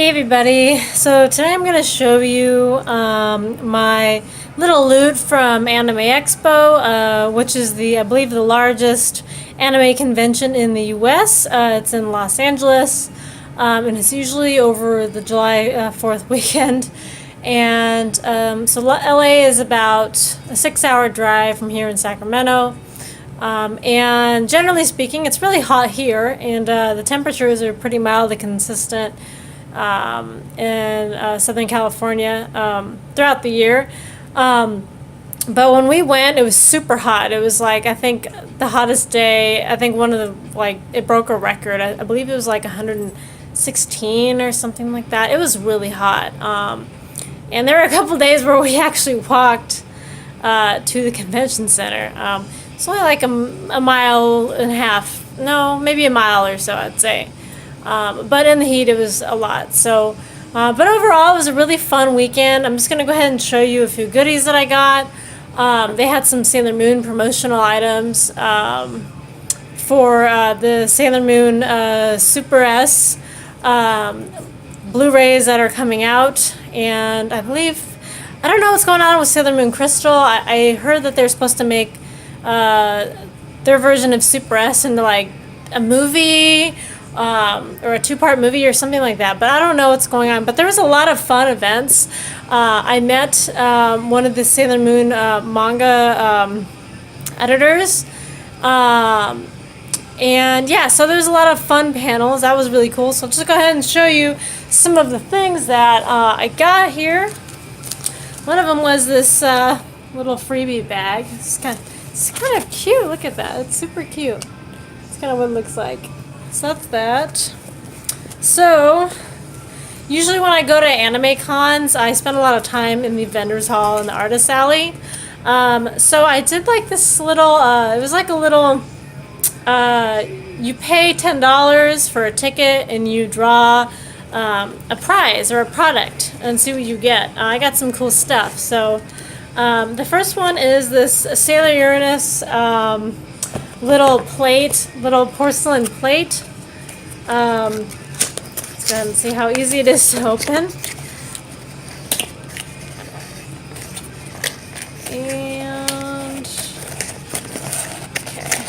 Hey everybody, so today I'm going to show you my little loot from Anime Expo, which is I believe the largest anime convention in the US. It's in Los Angeles, and it's usually over the July 4th weekend. And so LA is about a 6-hour drive from here in Sacramento. And generally speaking, it's really hot here, and the temperatures are pretty mildly consistent in Southern California throughout the year. But when we went, it was super hot. It was like, I think the hottest day, I think one of the, like, it broke a record. I believe it was like 116 or something like that. It was really hot. And there were a couple days where we actually walked to the convention center. It's only like a mile and a half, no, maybe a mile or so, I'd say. But in the heat, it was a lot. So, but overall, it was a really fun weekend. I'm just going to go ahead and show you a few goodies that I got. They had some Sailor Moon promotional items for the Sailor Moon Super S Blu-rays that are coming out. And I don't know what's going on with Sailor Moon Crystal. I heard that they're supposed to make their version of Super S into like a movie or a 2-part movie or something like that, but I don't know what's going on. But there was a lot of fun events. I met one of the Sailor Moon manga editors, and yeah, so there's a lot of fun panels. That was really cool. So I'll just go ahead and show you some of the things that I got here. One of them was this little freebie bag. It's kind of cute. Look at that. It's super cute. It's kind of what it looks like. So that's that. So usually when I go to anime cons, I spend a lot of time in the vendors hall and the artist alley. So I did like this little, it was like a little, you pay $10 for a ticket and you draw a prize or a product and see what you get. I got some cool stuff. So the first one is this Sailor Uranus little porcelain plate. Let's go ahead and see how easy it is to open. And okay,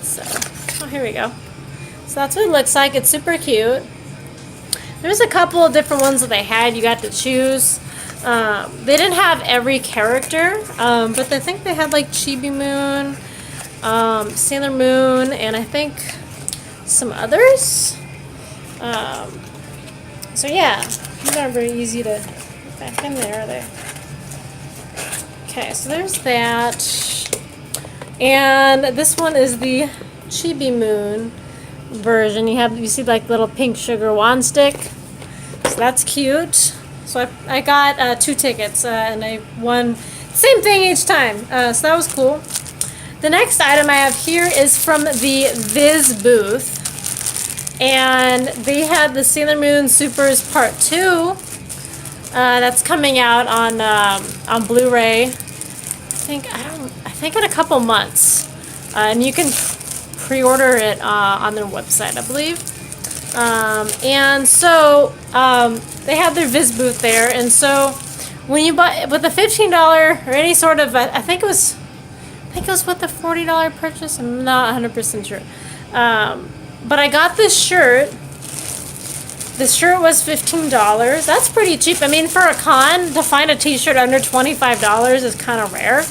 so here we go. So that's what it looks like. It's super cute. There's a couple of different ones that they had. You got to choose. They didn't have every character, but I think they had like Chibi Moon, Sailor Moon, and I think some others. So yeah, these aren't very easy to put back in there, are they? Okay, so there's that. And this one is the Chibi Moon version. You see like little pink sugar wand stick. So that's cute. So I got 2 tickets, and I won the same thing each time. So that was cool. The next item I have here is from the Viz booth. And they had the Sailor Moon Supers Part 2. That's coming out on Blu-ray. I think in a couple months. And you can pre-order it on their website, I believe. And so they have their Viz booth there, and so when you buy with a $15 or any sort of, I think it was with a $40 purchase. I'm not 100% sure, but I got this shirt. This shirt was $15. That's pretty cheap. I mean, for a con, to find a t-shirt under $25 is kind of rare.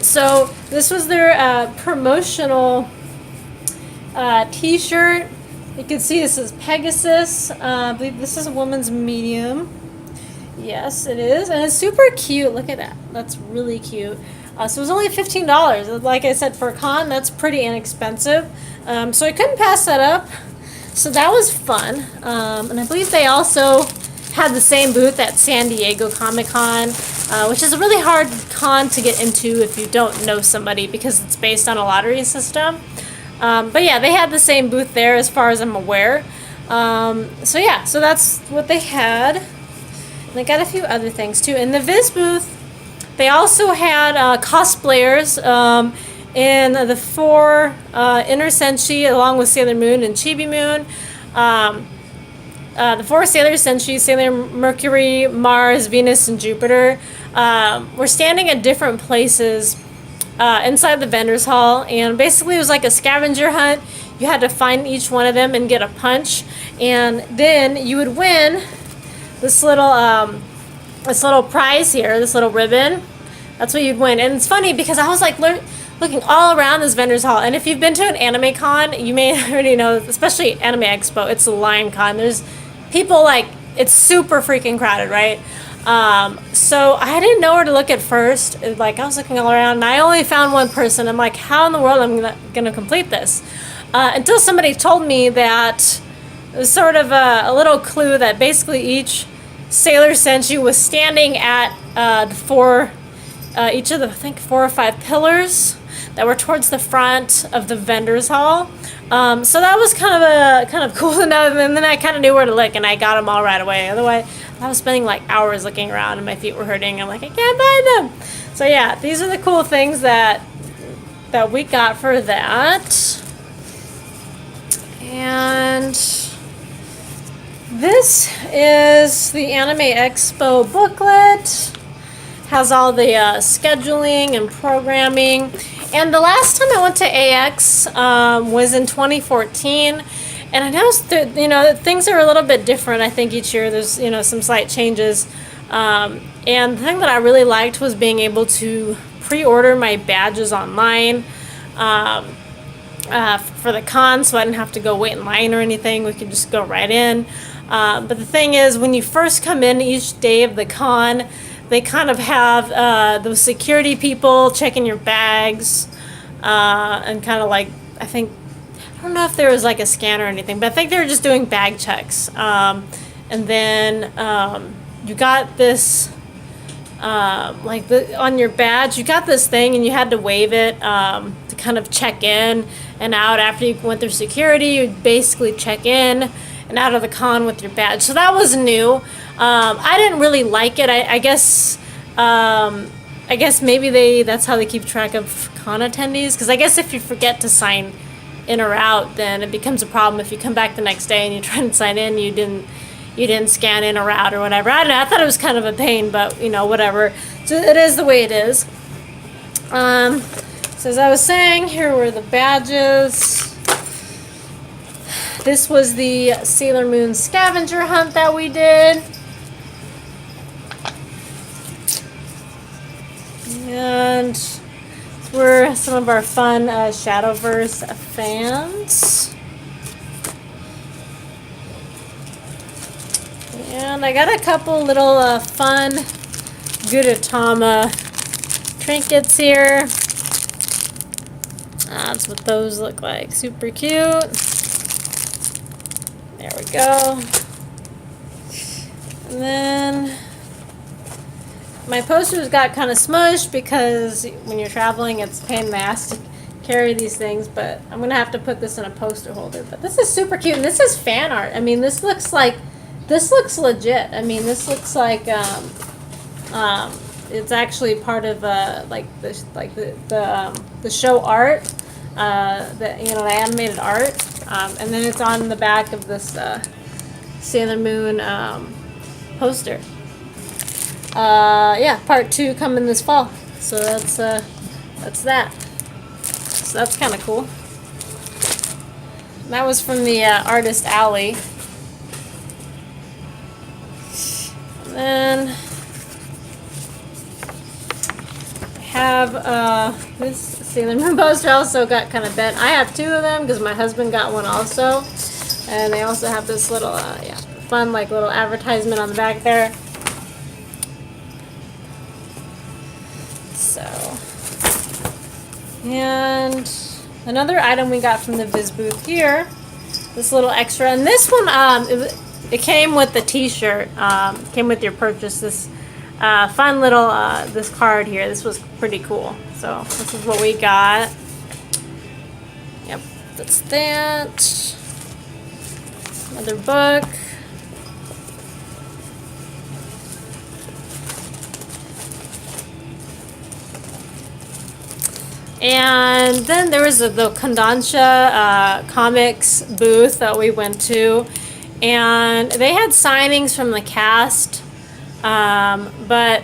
So this was their promotional t-shirt. You can see this is Pegasus. I believe this is a woman's medium. Yes, it is. And it's super cute. Look at that. That's really cute. So it was only $15. Like I said, for a con, that's pretty inexpensive. So I couldn't pass that up. So that was fun. And I believe they also had the same booth at San Diego Comic-Con, which is a really hard con to get into if you don't know somebody because it's based on a lottery system. But yeah, they had the same booth there as far as I'm aware. So yeah, so that's what they had. And they got a few other things too. In the Viz booth, they also had cosplayers in the 4 Inner Senshi along with Sailor Moon and Chibi Moon. the four Sailor Senshi, Sailor Mercury, Mars, Venus, and Jupiter, were standing at different places inside the vendor's hall, and basically it was like a scavenger hunt. You had to find each one of them and get a punch, and then you would win this little prize here, this little ribbon. That's what you'd win. And it's funny because I was like looking all around this vendor's hall, and if you've been to an anime con, you may already know, especially Anime Expo, it's a lion con. There's people, like, it's super freaking crowded, right? So I didn't know where to look at first. Like, I was looking all around, and I only found one person. I'm like, how in the world am I gonna complete this? Until somebody told me that it was sort of a little clue that basically each Sailor Senshi was standing at each of the, I think, 4 or 5 pillars that were towards the front of the vendor's hall. So that was kind of cool enough, and then I kind of knew where to look, and I got them all right away. Otherwise, I was spending like hours looking around, and my feet were hurting. I'm like, I can't find them. So yeah, these are the cool things that we got for that. And this is the Anime Expo booklet. Has all the scheduling and programming. And the last time I went to AX was in 2014, and I noticed that things are a little bit different. I think each year there's some slight changes. And the thing that I really liked was being able to pre-order my badges online for the con, so I didn't have to go wait in line or anything. We could just go right in. But the thing is, when you first come in each day of the con, they kind of have those security people checking your bags, and kind of like, I don't know if there was like a scan or anything, but I think they were just doing bag checks. And then you got this, on your badge, you got this thing, and you had to wave it to kind of check in and out. After you went through security, you'd basically check in and out of the con with your badge. So that was new. I didn't really like it. I guess maybe that's how they keep track of con attendees, because I guess if you forget to sign in or out, then it becomes a problem if you come back the next day and you try and sign in, you didn't scan in or out or whatever. I don't know, I thought it was kind of a pain, but whatever. So it is the way it is. So as I was saying, here were the badges. This was the Sailor Moon scavenger hunt that we did. And we're some of our fun Shadowverse fans. And I got a couple little fun Gudetama trinkets here. That's what those look like. Super cute. There we go. And then my posters got kind of smushed because when you're traveling, it's a pain in the ass to carry these things, but I'm going to have to put this in a poster holder. But this is super cute, and this is fan art. I mean, this looks legit. I mean, this looks like it's actually part of the show art, the animated art, and then it's on the back of this Sailor Moon poster. Yeah, part 2 coming this fall. So that's that. So that's kind of cool. That was from the Artist Alley. And then I have this Sailor Moon poster also got kind of bent. I have 2 of them because my husband got one also. And they also have this little, fun little advertisement on the back there. So, and another item we got from the Viz booth here, this little extra, and this one, it came with the t-shirt, came with your purchase, this fun little, this card here. This was pretty cool. So this is what we got. Yep, that's that. Another book. And then there was the Kodansha comics booth that we went to, and they had signings from the cast. But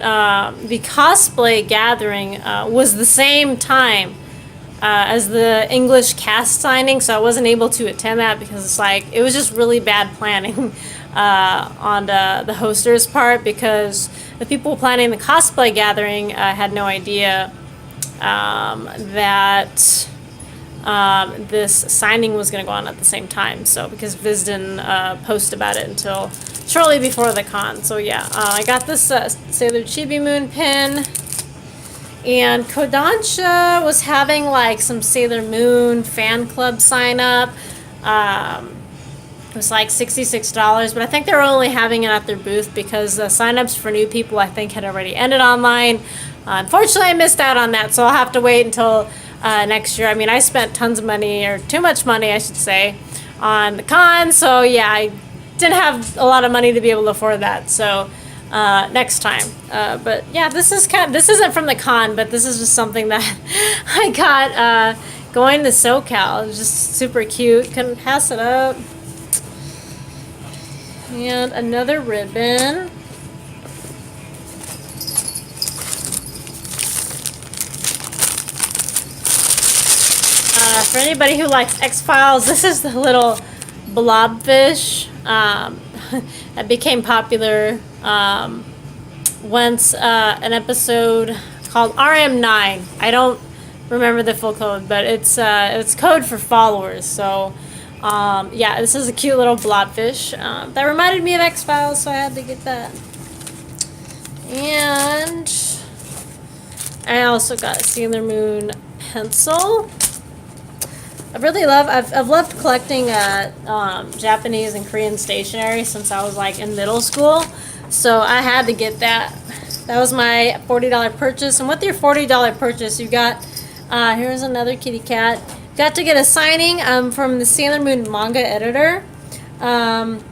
the cosplay gathering was the same time as the English cast signing, so I wasn't able to attend that because it's like it was just really bad planning on the hoster's part, because the people planning the cosplay gathering had no idea that this signing was going to go on at the same time. So because Viz didn't post about it until shortly before the con. So yeah, I got this Sailor Chibi Moon pin. And Kodansha was having like some Sailor Moon fan club sign up. It was like $66, but I think they were only having it at their booth because the sign-ups for new people I think had already ended online. Unfortunately, I missed out on that, so I'll have to wait until next year. I mean, I spent tons of money, or too much money, I should say, on the con. So yeah, I didn't have a lot of money to be able to afford that. So next time. But yeah, this isn't from the con, but this is just something that I got going to SoCal. It was just super cute. Couldn't pass it up. And another ribbon. For anybody who likes X-Files, this is the little blobfish that became popular once an episode called RM9. I don't remember the full code, but it's code for followers. So yeah, this is a cute little blobfish that reminded me of X-Files, so I had to get that. And I also got a Sailor Moon pencil. I've loved collecting Japanese and Korean stationery since I was like in middle school, so I had to get that. That was my $40 purchase, and with your $40 purchase, you got here's another kitty cat. Got to get a signing from the Sailor Moon manga editor, and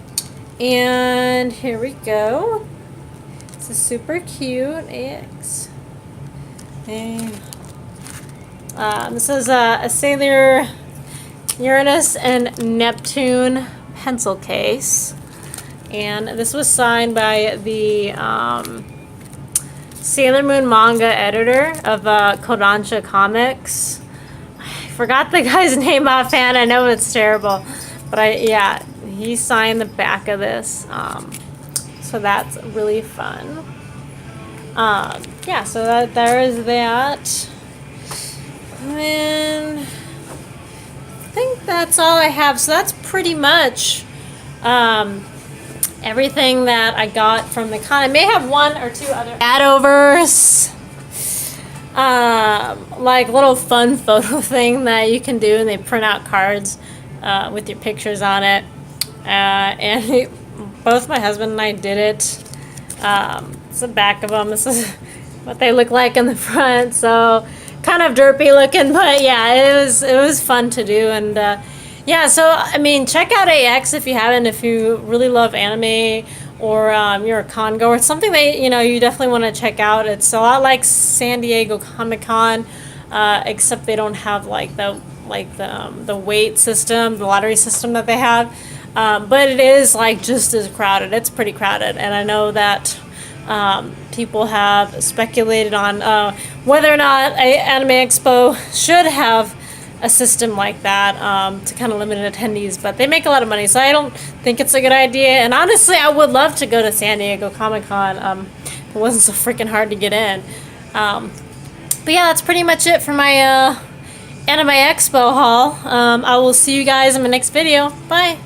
here we go. This is super cute. AX. And this is a Sailor Uranus and Neptune pencil case, and this was signed by the Sailor Moon manga editor of Kodansha Comics. I forgot the guy's name offhand. I know it's terrible, but yeah, he signed the back of this, so that's really fun. Yeah, so there is that. And I think that's all I have. So that's pretty much everything that I got from the con. I may have one or two other add-overs, like little fun photo thing that you can do, and they print out cards with your pictures on it. And both my husband and I did it. It's the back of them. This is what they look like in the front. So kind of derpy looking, but yeah, it was fun to do. And yeah, so I mean, check out AX if you haven't, if you really love anime, or you're a con goer. It's something that you definitely want to check out. It's a lot like San Diego Comic-Con, except they don't have like the weight system, the lottery system that they have. But it is like just as crowded. It's pretty crowded, and I know that people have speculated on whether or not Anime Expo should have a system like that to kind of limit attendees, but they make a lot of money, so I don't think it's a good idea. And honestly, I would love to go to San Diego Comic-Con. It wasn't so freaking hard to get in. But yeah, that's pretty much it for my Anime Expo haul. I will see you guys in my next video. Bye!